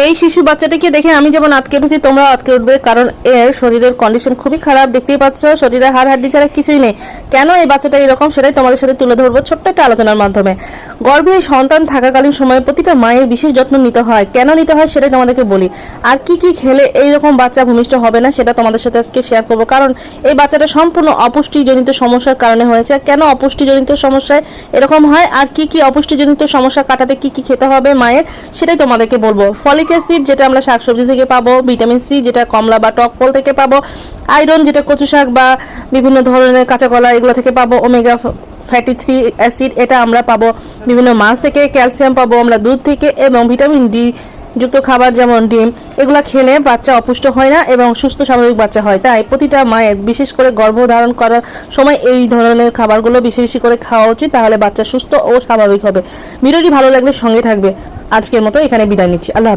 এই শিশু বাচ্চাটিকে দেখে আমি যেমন আটকে উঠেছি, তোমরা আটকে উঠবে, কারণ এর শরীরের কন্ডিশন খুবই খারাপ। দেখতেই পাচ্ছ শরীরে হাড় হাড্ডি ছাড়া কিছুই নেই। কেন এই বাচ্চাটা এরকম সেটাই তোমাদের সাথে তুলে ধরবো ছোট্ট একটা আলোচনার মাধ্যমে। গর্ভে সন্তান থাকাকালীন সময়ে প্রতিটা মায়ের বিশেষ যত্ন নিতে হয়। কেন নিতে হয় সেটাই তোমাদেরকে বলি। আর কি কি খেলে এইরকম বাচ্চা ভূমিষ্ঠ হবে না সেটা তোমাদের সাথে আজকে শেয়ার করবো। কারণ এই বাচ্চাটা সম্পূর্ণ অপুষ্টিজনিত সমস্যার কারণে হয়েছে। কেন অপুষ্টিজনিত সমস্যায় এরকম হয় আর কি কি অপুষ্টিজনিত সমস্যা কাটাতে কি কি খেতে হবে মায়ের, সেটাই তোমাদেরকে বলবো। ফলিক অ্যাসিড যেটা আমরা শাকসবজি থেকে পাবো, ভিটামিন সি যেটা কমলা বা টক ফল থেকে পাবো, আয়রন যেটা কচু শাক বা বিভিন্ন ধরনের কাঁচা কলা এগুলো থেকে পাবো, ওমেগা ফ্যাটি 3 অ্যাসিড এটা আমরা পাবো বিভিন্ন মাছ থেকে, ক্যালসিয়াম পাবো আমরা দুধ থেকে, এবং ভিটামিন ডি যুক্ত খাবার যেমন ডিম, এগুলা খেলে বাচ্চা অপুষ্ট হয় না এবং সুস্থ স্বাভাবিক বাচ্চা হয়। তাই প্রতিটা মায়ের বিশেষ করে গর্ভধারণ করার সময় এই ধরনের খাবারগুলো বেশি বেশি করে খাওয়া উচিত, তাহলে বাচ্চা সুস্থ ও স্বাভাবিক হবে। ভিডিওটি ভালো লাগলে সঙ্গে থাকবে। আজকের মতো এখানে বিদায় নিচ্ছি। আল্লাহ।